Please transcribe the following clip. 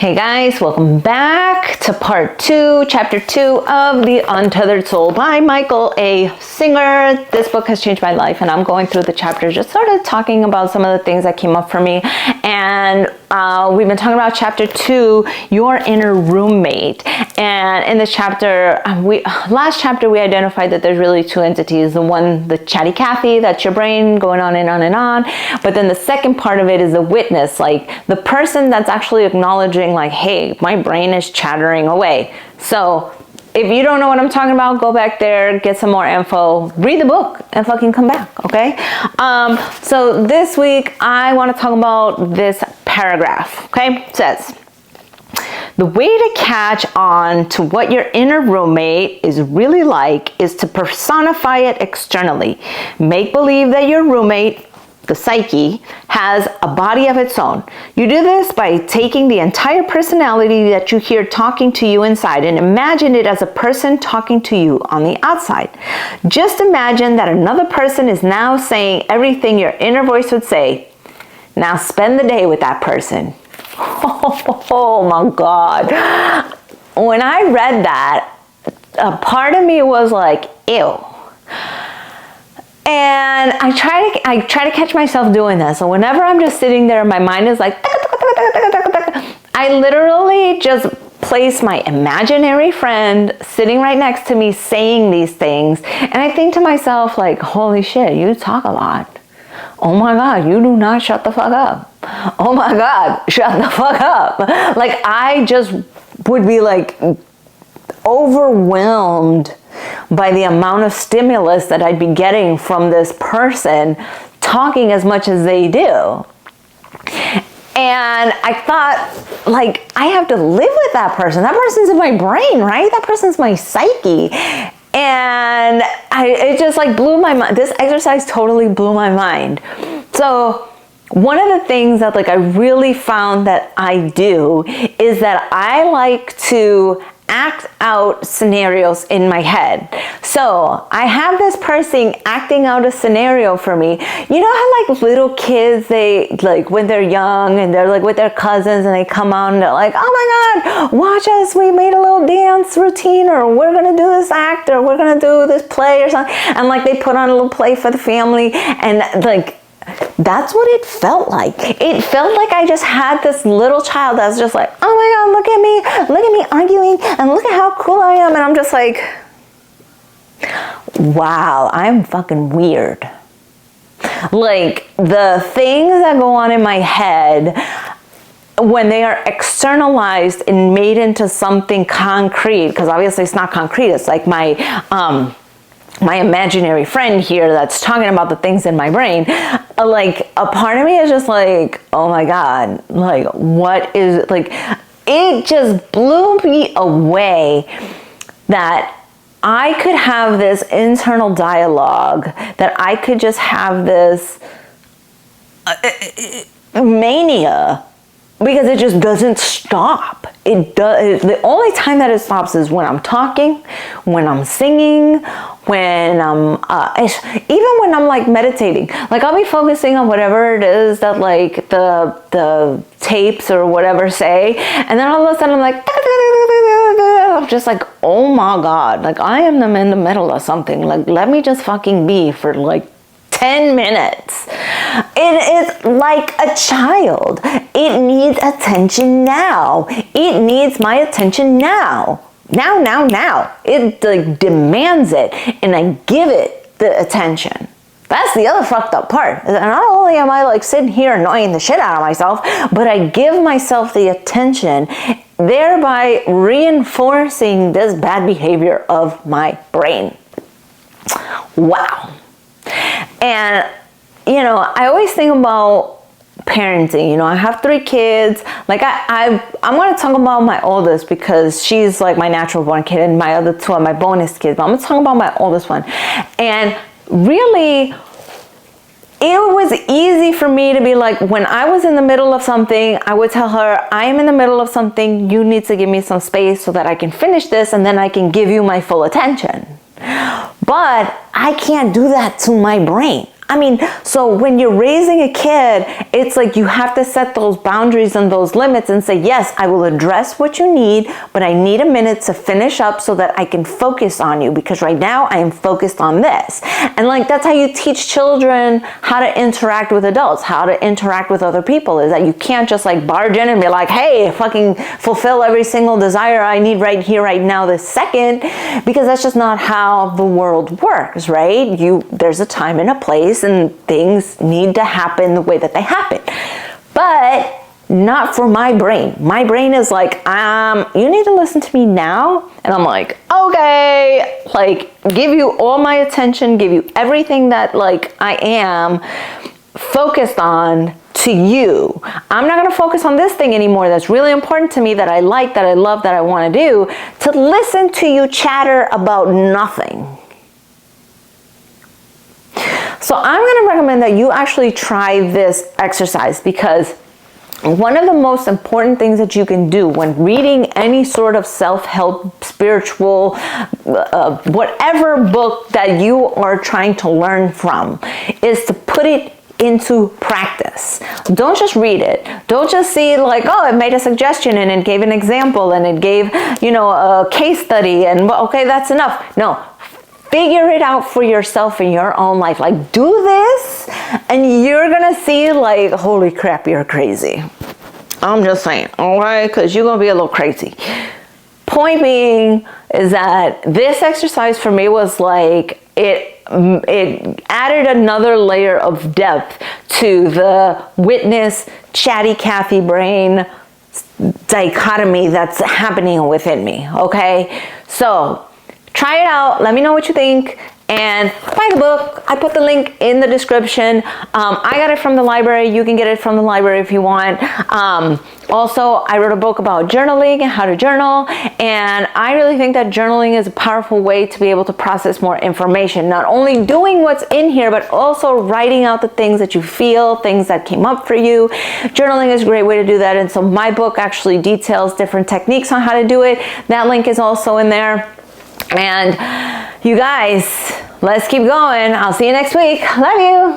Hey guys, welcome back to part 2, chapter 2 of The Untethered Soul by Michael A. Singer. This book has changed my life, and I'm going through the chapters, just sort of talking about some of the things that came up for me. And we've been talking about chapter 2, your inner roommate. And in this chapter, last chapter, we identified that there's really two entities. The one, the chatty Cathy, that's your brain going on and on and on. But then the second part of it is the witness, like the person that's actually acknowledging, like, hey, my brain is chattering away. So if you don't know what I'm talking about, go back there, get some more info, read the book, and fucking come back, okay? So this week, I want to talk about this paragraph, okay? It says, the way to catch on to what your inner roommate is really like is to personify it externally. Make believe that your roommate, the psyche, has a body of its own. You do this by taking the entire personality that you hear talking to you inside and imagine it as a person talking to you on the outside. Just imagine that another person is now saying everything your inner voice would say. Now spend the day with that person. Oh my God. When I read that, a part of me was like, ew. And I try to catch myself doing this. So whenever I'm just sitting there, my mind is like, I literally just place my imaginary friend sitting right next to me saying these things. And I think to myself, like, holy shit, you talk a lot. Oh my God, you do not shut the fuck up. Oh my God, shut the fuck up. Like, I just would be like overwhelmed by the amount of stimulus that I'd be getting from this person talking as much as they do. And I thought, like, I have to live with that person. That person's in my brain, right? That person's my psyche. And it just like blew my mind. This exercise totally blew my mind. So one of the things that like I really found that I do is that I like to act out scenarios in my head. So I have this person acting out a scenario for me. You know how like little kids, they like when they're young and they're like with their cousins and they come out and they're like, oh my God, watch us, we made a little dance routine, or we're gonna do this act, or we're gonna do this play or something. And like they put on a little play for the family, and like that's what it felt like. It felt like I just had this little child that's just like, oh my God, look at me arguing, and look at how cool I am. And I'm just like, wow, I'm fucking weird. Like the things that go on in my head when they are externalized and made into something concrete, because obviously it's not concrete, it's like my imaginary friend here that's talking about the things in my brain, like a part of me is just like, oh my God, like what is, like, it just blew me away that I could have this internal dialogue, that I could just have this mania, because it just doesn't stop. It does. The only time that it stops is when I'm talking, when I'm singing, when I'm even when I'm like meditating. Like I'll be focusing on whatever it is that like the tapes or whatever say, and then all of a sudden I'm like, I'm just like, oh my God, like I am in the middle of something. Like let me just fucking be for like 10 minutes. It is like a child. It needs attention now. It needs my attention now. Now. It like demands it, and I give it the attention. That's the other fucked up part. And not only am I like sitting here annoying the shit out of myself, but I give myself the attention, thereby reinforcing this bad behavior of my brain. Wow. And, you know, I always think about parenting. You know, I have 3 kids. Like I'm going to talk about my oldest because she's like my natural born kid, and my other 2 are my bonus kids. But I'm going to talk about my oldest one. And really, it was easy for me to be like, when I was in the middle of something, I would tell her, I am in the middle of something. You need to give me some space so that I can finish this, and then I can give you my full attention. But I can't do that to my brain. I mean, so when you're raising a kid, it's like you have to set those boundaries and those limits and say, yes, I will address what you need, but I need a minute to finish up so that I can focus on you, because right now I am focused on this. And like, that's how you teach children how to interact with adults, how to interact with other people, is that you can't just like barge in and be like, hey, fucking fulfill every single desire I need right here, right now, this second, because that's just not how the world works, right? There's a time and a place, and things need to happen the way that they happen. But not for my brain. My brain is like, you need to listen to me now. And I'm like, okay, like give you all my attention, give you everything that like I am focused on to you. I'm not gonna focus on this thing anymore that's really important to me, that I like, that I love, that I wanna do, to listen to you chatter about nothing. So I'm going to recommend that you actually try this exercise, because one of the most important things that you can do when reading any sort of self-help, spiritual, whatever book that you are trying to learn from, is to put it into practice. Don't just read it. Don't just see like, oh, it made a suggestion and it gave an example and it gave, a case study and okay, that's enough. No. Figure it out for yourself in your own life. Like, do this and you're gonna see like, holy crap, you're crazy. I'm just saying, all right? Because you're gonna be a little crazy. Point being is that this exercise for me was like, it added another layer of depth to the witness, chatty Cathy brain dichotomy that's happening within me, okay? So, try it out. Let me know what you think. And buy the book. I put the link in the description. I got it from the library. You can get it from the library if you want. Also, I wrote a book about journaling and how to journal. And I really think that journaling is a powerful way to be able to process more information. Not only doing what's in here, but also writing out the things that you feel, things that came up for you. Journaling is a great way to do that. And so my book actually details different techniques on how to do it. That link is also in there. And you guys, let's keep going. I'll see you next week. Love you.